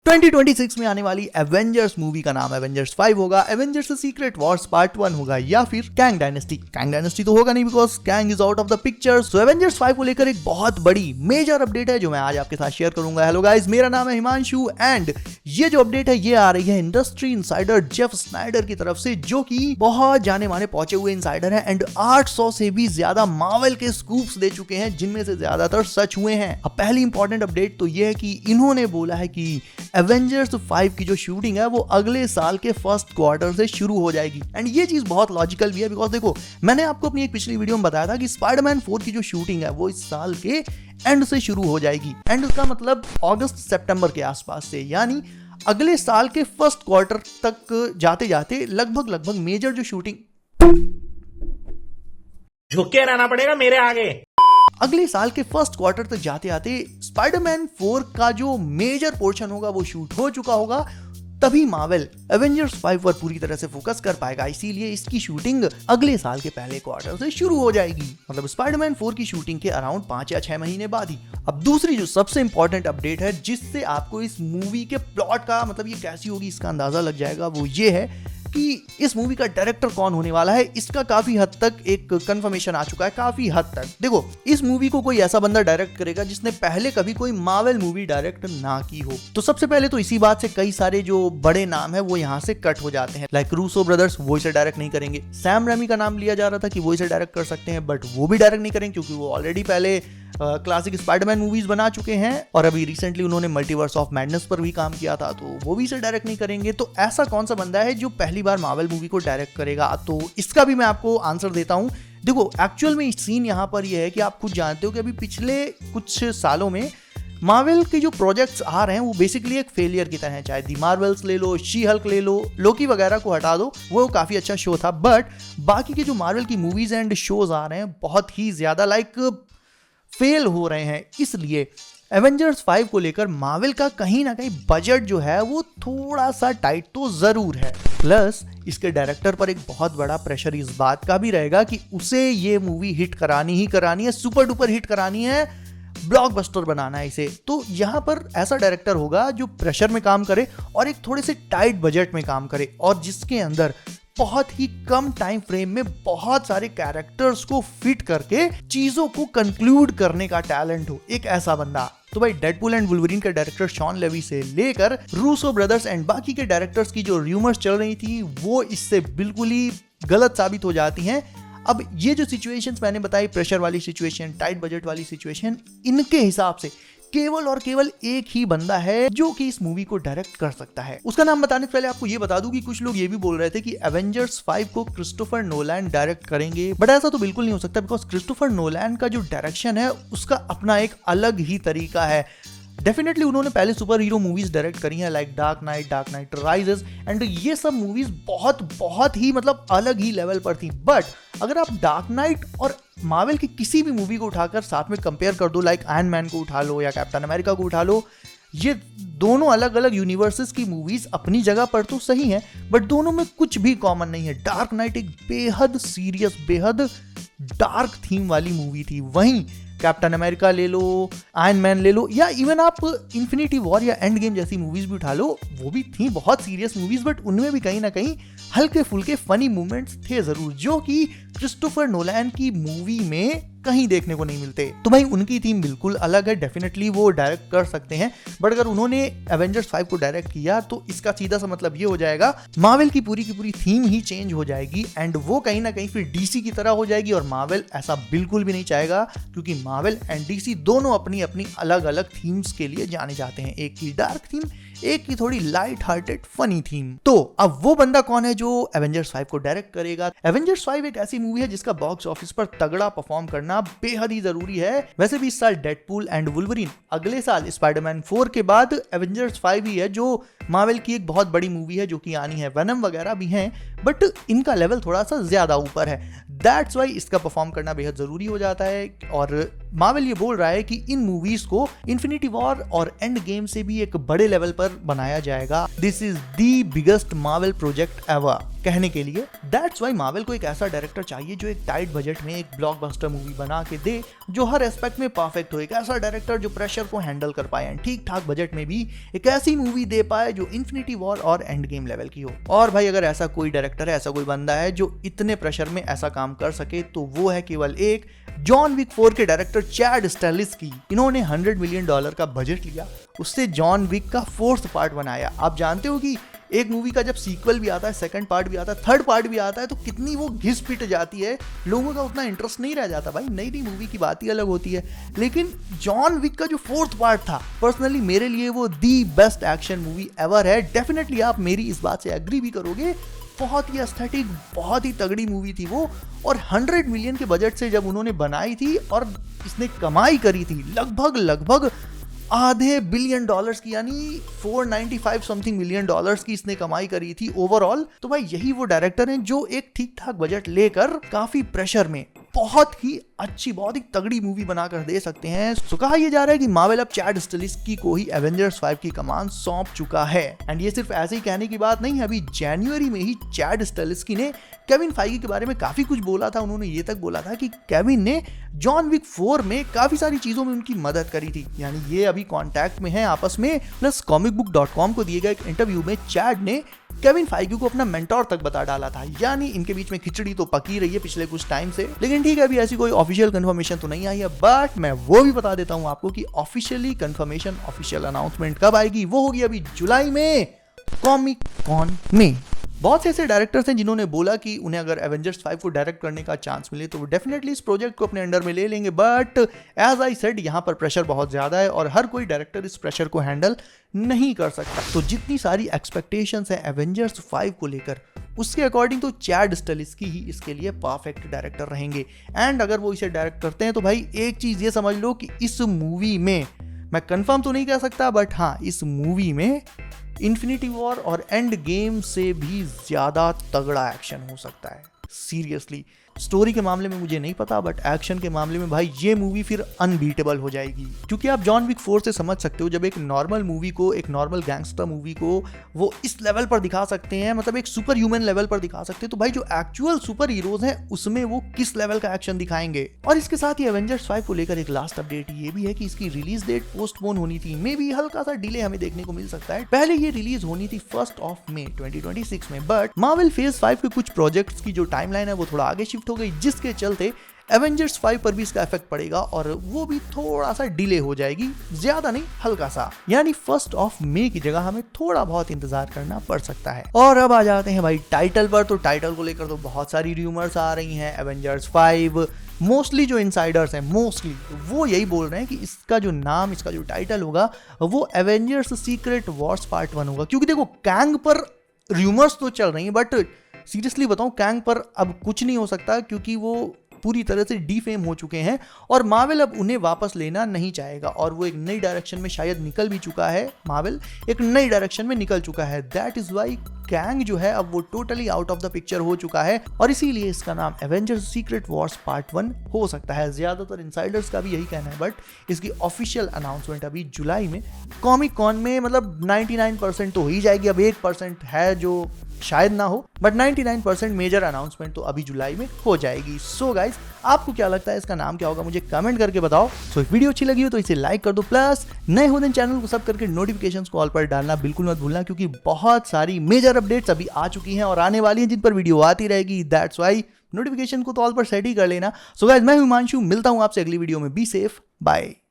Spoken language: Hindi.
2026 में आने वाली एवेंजर्स मूवी का नाम एवेंजर्स 5 होगा, एवेंजर्स सीक्रेट वॉर्स पार्ट 1 होगा या फिर कैंग डायनेस्टी। कैंग डायनेस्टी तो होगा नहीं because Kang is out of the picture. So Avengers 5 को लेकर एक बहुत बड़ी मेजर अपडेट है जो मैं आज आपके साथ शेयर करूंगा। हेलो गाइस, मेरा नाम है हिमांशु एंड ये जो अपडेट है ये आ रही है इंडस्ट्री इनसाइडर जेफ स्नाइडर की तरफ से, जो कि बहुत जाने माने पहुंचे हुए इनसाइडर है एंड 800 से भी ज्यादा मार्वल के स्कूप्स दे चुके हैं जिनमें से ज्यादातर सच हुए हैं। अब पहली इंपॉर्टेंट अपडेट तो ये है कि इन्होंने बोला है कि एवेंजर्स 5 की जो शूटिंग है वो अगले साल के फर्स्ट क्वार्टर से शुरू हो जाएगी एंड ये चीज बहुत लॉजिकल भी है बिकॉज देखो, मैंने आपको अपनी एक पिछली वीडियो में बताया था कि स्पाइडरमैन 4 की जो शूटिंग है वो इस साल के एंड से शुरू हो जाएगी एंड उसका मतलब अगस्त सितंबर के आसपास से, यानी अगले साल के फर्स्ट क्वार्टर तक जाते जाते लगभग मेजर जो शूटिंग झुक के रहना पड़ेगा मेरे आगे। अगले साल के फर्स्ट क्वार्टर तक जाते आते स्पाइडरमैन 4 का जो मेजर पोर्शन होगा वो शूट हो चुका होगा, तभी मार्वल एवेंजर्स 5 पर पूरी तरह से फोकस कर पाएगा। इसीलिए इसकी शूटिंग अगले साल के पहले क्वार्टर से शुरू हो जाएगी, मतलब स्पाइडरमैन 4 की शूटिंग के अराउंड 5 या 6 महीने बाद ही। अब दूसरी जो सबसे इंपॉर्टेंट अपडेट है जिससे आपको इस मूवी के प्लॉट का मतलब ये कैसी होगी इसका अंदाजा लग जाएगा, वो ये है कि इस मूवी का डायरेक्टर कौन होने वाला है। इसका काफी हद तक एक कंफर्मेशन आ चुका है, काफी हद तक। देखो, इस मूवी को कोई ऐसा बंदा डायरेक्ट करेगा जिसने पहले कभी कोई मार्वल मूवी डायरेक्ट ना की हो। तो सबसे पहले तो इसी बात से कई सारे जो बड़े नाम है वो यहाँ से कट हो जाते हैं, लाइक रूसो ब्रदर्स वो इसे डायरेक्ट नहीं करेंगे। सैम रेमी का नाम लिया जा रहा था कि वो इसे डायरेक्ट कर सकते हैं, बट वो भी डायरेक्ट नहीं करेंगे क्योंकि वो ऑलरेडी पहले क्लासिक स्पाइडरमैन मूवीज बना चुके हैं और अभी रिसेंटली उन्होंने मल्टीवर्स ऑफ मैडनेस पर भी काम किया था, तो वो भी इसे डायरेक्ट नहीं करेंगे। तो ऐसा कौन सा बंदा है जो पहली बार मार्वल मूवी को डायरेक्ट करेगा? तो इसका भी मैं आपको आंसर देता हूं। देखो, एक्चुअल में सीन यहां पर यह है कि आप खुद जानते हो कि अभी पिछले कुछ सालों में मार्वल के जो प्रोजेक्ट्स आ रहे हैं वो बेसिकली एक फेलियर की तरह है। चाहे दी मार्वल्स ले लो, शी हल्क ले लो, लोकी वगैरह को हटा दो, वो काफी अच्छा शो था, बट बाकी के जो मार्वल की मूवीज एंड शोज आ रहे हैं बहुत ही ज्यादा फेल हो रहे हैं। इसलिए एवेंजर्स 5 को लेकर मार्वल का कहीं ना कहीं बजट जो है वो थोड़ा सा टाइट तो जरूर है। प्लस इसके डायरेक्टर पर एक बहुत बड़ा प्रेशर इस बात का भी रहेगा कि उसे ये मूवी हिट करानी ही करानी है, सुपर डुपर हिट करानी है, ब्लॉकबस्टर बनाना है इसे। तो यहाँ पर ऐसा डायरेक्टर होगा जो प्रेशर में काम करे और एक थोड़े से टाइट बजट में काम करे और जिसके अंदर बहुत ही कम टाइम फ्रेम में बहुत सारे कैरेक्टर्स को फिट करके चीजों को कंक्लूड करने का टैलेंट हो, एक ऐसा बंदा। तो भाई, डेडपूल एंड वुल्वरीन के डायरेक्टर शॉन लेवी से लेकर रूसो ब्रदर्स एंड बाकी के डायरेक्टर्स की जो र्यूमर्स चल रही थी वो इससे बिल्कुल ही गलत साबित हो जाती हैं। अब ये जो सिचुएशंस मैंने बताई, प्रेशर वाली सिचुएशन, टाइट बजट वाली सिचुएशन, इनके हिसाब से केवल और केवल एक ही बंदा है जो कि इस मूवी को डायरेक्ट कर सकता है। उसका नाम बताने से पहले आपको ये बता दूं कि कुछ लोग ये भी बोल रहे थे कि एवेंजर्स 5 को क्रिस्टोफर नोलैन डायरेक्ट करेंगे, बट ऐसा तो बिल्कुल नहीं हो सकता बिकॉज क्रिस्टोफर नोलैन का जो डायरेक्शन है उसका अपना एक अलग ही तरीका है। डेफिनेटली उन्होंने पहले सुपर हीरो मूवीज डायरेक्ट करी हैं like dark night rises and ये सब मूवीज बहुत ही मतलब अलग ही लेवल पर थी। बट अगर आप डार्क नाइट और मार्वल की किसी भी मूवी को उठाकर साथ में कंपेयर कर दो, लाइक आयरन मैन को उठा लो या कैप्टन अमेरिका को उठा लो, ये दोनों अलग अलग यूनिवर्सेस की मूवीज अपनी जगह पर तो सही हैं, बट दोनों में कुछ भी कॉमन नहीं है। डार्क नाइट एक बेहद सीरियस, बेहद डार्क थीम वाली मूवी थी, वहीं कैप्टन अमेरिका ले लो, आयरन मैन ले लो, या इवन आप इन्फिनिटी वॉर या एंड गेम जैसी मूवीज भी उठा लो, वो भी थी बहुत सीरियस मूवीज, बट उनमें भी कहीं ना कहीं हल्के फुल्के फनी मोमेंट्स थे जरूर, जो कि क्रिस्टोफर नोलैन की मूवी में कहीं देखने को नहीं मिलते। तो भाई, उनकी थीम बिल्कुल अलग है, डेफिनेटली वो डायरेक्ट कर सकते हैं, बट अगर उन्होंने एवेंजर्स 5 को डायरेक्ट किया तो इसका सीधा सा मतलब ये हो जाएगा मार्वल की पूरी थीम ही चेंज हो जाएगी एंड वो कहीं ना कहीं फिर डीसी की तरह हो जाएगी और मार्वल ऐसा बिल्कुल भी नहीं चाहेगा क्योंकि मार्वल एंड डीसी दोनों अपनी अपनी अलग अलग थीम्स के लिए जाने जाते हैं, एक की डार्क थीम, एक की थोड़ी लाइट हार्टेड फनी थीम। तो अब वो बंदा कौन है जो एवेंजर्स 5 को डायरेक्ट करेगा? एवेंजर्स 5 एक ऐसी मूवी है जिसका बॉक्स ऑफिस पर तगड़ा परफॉर्म करना बेहद ही जरूरी है। वैसे भी इस साल डेडपूल एंड वुल्वरीन, अगले साल स्पाइडरमैन 4 के बाद एवेंजर्स 5 ही है जो मार्वल की एक बहुत बड़ी मूवी है जो कि आनी है, वेनम वगैरह भी हैं, बट इनका लेवल थोड़ा सा ज्यादा ऊपर है। दैट्स वाई इसका परफॉर्म करना बेहद जरूरी हो जाता है। और मार्वल ये बोल रहा है कि इन मूवीज को इन्फिनिटी वॉर और एंड गेम से भी एक बड़े लेवल पर बनाया जाएगा। This is the biggest Marvel project ever कहने के लिए। दैट्स वाई मार्वल को एक ऐसा डायरेक्टर चाहिए जो एक टाइट बजट में एक ब्लॉकबस्टर मूवी बना के दे, जो हर एस्पेक्ट में परफेक्ट हो। एक ऐसा डायरेक्टर जो प्रेशर को हैंडल कर पाए, ठीक ठाक बजट में भी एक ऐसी मूवी दे पाए जो इन्फिनिटी वॉर और एंड गेम लेवल की हो। और भाई अगर ऐसा कोई डायरेक्टर है, ऐसा कोई बंदा है जो इतने प्रेशर में ऐसा काम कर सके, तो वो है केवल एक जॉन विक 4 के डायरेक्टर चैड स्टालिस्की। इन्होंने $100 मिलियन का बजट लिया, उससे जॉन विक का 4th पार्ट बनाया। आप जानते हो कि एक मूवी का जब सीक्वल भी आता है, सेकंड पार्ट भी आता है, थर्ड पार्ट भी आता है, तो कितनी वो घिस पिट जाती है, लोगों का उतना इंटरेस्ट नहीं रह जाता। भाई नई नई मूवी की बात ही अलग होती है। लेकिन जॉन विक का जो 4th पार्ट था, पर्सनली मेरे लिए वो the best action movie ever है। डेफिनेटली आप मेरी इस बात से एग्री भी करोगे। बहुत ही एस्थेटिक, बहुत ही तगड़ी मूवी थी वो। और 100 मिलियन के बजट से जब उन्होंने बनाई थी और इसने कमाई करी थी लगभग आधे $1 बिलियन की, यानी 495 समथिंग $मिलियन की इसने कमाई करी थी ओवरऑल। तो भाई यही वो डायरेक्टर हैं जो एक ठीक ठाक बजट लेकर काफी प्रेशर में बहुत ही अच्छी, बहुत ही तगड़ी मूवी बनाकर दे सकते हैं। तो कहा यह जा रहा है कि मार्वल अब चैड स्टालिस्की को ही एवेंजर्स 5 की कमान सौंप चुका है। एंड ये सिर्फ ऐसे ही कहने की बात नहीं है। अभी जनवरी में ही चैड स्टालिस्की ने केविन फाइगी के बारे में काफी कुछ बोला था। उन्होंने ये तक बोला था कि केविन ने जॉन विक 4 में काफी सारी चीजों में उनकी मदद करी थी, यानी ये अभी कॉन्टैक्ट में है आपस में। प्लस comicbook.com को दिए गए एक इंटरव्यू में चैड ने केविन फाइगी को अपना मेंटोर तक बता डाला था। यानी इनके बीच में खिचड़ी तो पकी रही है पिछले कुछ टाइम से। लेकिन ठीक है, अभी ऐसी कोई ऑफिशियल कंफर्मेशन तो नहीं आई है, बट मैं वो भी बता देता हूं आपको कि ऑफिशियली कंफर्मेशन, ऑफिशियल अनाउंसमेंट कब आएगी, वो होगी अभी जुलाई में कॉमिक कॉन में। बहुत से ऐसे डायरेक्टर्स हैं जिन्होंने बोला कि उन्हें अगर एवेंजर्स 5 को डायरेक्ट करने का चांस मिले तो वो डेफिनेटली इस प्रोजेक्ट को अपने अंडर में ले लेंगे। बट एज आई सेड, यहाँ पर प्रेशर बहुत ज्यादा है और हर कोई डायरेक्टर इस प्रेशर को हैंडल नहीं कर सकता। तो जितनी सारी एक्सपेक्टेशंस है एवेंजर्स 5 को लेकर, उसके अकॉर्डिंग तो चैड स्टालिस्की ही इसके लिए परफेक्ट डायरेक्टर रहेंगे। एंड अगर वो इसे डायरेक्ट करते हैं तो भाई एक चीज ये समझ लो कि इस मूवी में, मैं कंफर्म तो नहीं कह सकता, बट हाँ, इस मूवी में इन्फिनिटी वॉर और एंड गेम से भी ज्यादा तगड़ा एक्शन हो सकता है। सीरियसली, स्टोरी के मामले में मुझे नहीं पता, बट एक्शन के मामले में भाई ये मूवी फिर अनबीटेबल हो जाएगी। क्योंकि आप जॉन विक 4 से समझ सकते हो, जब एक नॉर्मल मूवी को, एक नॉर्मल गैंगस्टर मूवी को वो इस लेवल पर दिखा सकते हैं, मतलब एक सुपर ह्यूमन लेवल पर दिखा सकते हैं, तो भाई जो एक्चुअल सुपर हीरोज हैं उसमें वो किस लेवल का एक्शन दिखाएंगे। और इसके साथ ही एवेंजर्स 5 को लेकर एक लास्ट अपडेट ये भी है कि इसकी रिलीज डेट पोस्टपोन होनी थी। मे बी हल्का सा डिले हमें देखने को मिल सकता है। पहले ये रिलीज होनी थी 1 मई 2026 में, बट मार्वल फेज 5 के कुछ प्रोजेक्ट्स की जो टाइमलाइन है वो थोड़ा आगे शिफ्ट हो गई, जिसके चलते एवेंजर्स 5 पर भी इसका इफेक्ट पड़ेगा और वो भी थोड़ा सा डिले हो जाएगी, ज्यादा नहीं, हल्का सा। यानी 1 मई की जगह हमें थोड़ा बहुत इंतजार करना पड़ सकता है। और अब आ जाते हैं भाई टाइटल पर। तो टाइटल को लेकर तो बहुत सारी रूमर्स आ रही हैं। एवेंजर्स 5 मोस्टली जो इनसाइडर्स हैं, मोस्टली वो यही बोल रहे हैं कि इसका जो नाम, इसका जो टाइटल होगा वो एवेंजर्स सीक्रेट वॉर्स पार्ट 1 होगा। क्योंकि देखो, कैंग पर रूमर्स तो चल रही हैं, बट सीरियसली बताऊं, कैंग पर अब कुछ नहीं हो सकता क्योंकि वो पूरी तरह से डीफेम हो चुके हैं और मार्वल अब उन्हें वापस लेना नहीं चाहेगा। और वो एक नई डायरेक्शन में शायद निकल भी चुका है, मार्वल एक नई डायरेक्शन में निकल चुका है। दैट इज वाई कैंग जो है अब वो totally out of the picture हो चुका है और इसीलिए इसका नाम एवेंजर्स सीक्रेट वॉर्स पार्ट 1 हो सकता है। ज्यादातर इनसाइडर्स का भी यही कहना है, बट इसकी ऑफिशियल अनाउंसमेंट अभी जुलाई में कॉमिक कॉन में, मतलब 99% तो हो ही जाएगी। अब 1% है जो शायद ना हो, बट 99% मेजर अनाउंसमेंट तो अभी जुलाई में हो जाएगी। सो गाइस, आपको क्या लगता है इसका नाम क्या होगा, मुझे कमेंट करके बताओ। सो वीडियो अच्छी लगी हो तो इसे लाइक कर दो, प्लस नए हो देन चैनल को सब करके नोटिफिकेशंस को ऑल पर डालना बिल्कुल मत भूलना, क्योंकि बहुत सारी मेजर अपडेट्स अभी आ चुकी हैं और आने वाली हैं जिन पर वीडियो आती रहेगी। दैट्स वाई नोटिफिकेशन को तो ऑल पर सेट ही कर लेना। सो गाइस, मैं हिमांशु, मिलता हूं आपसे अगली वीडियो में। Be safe, bye.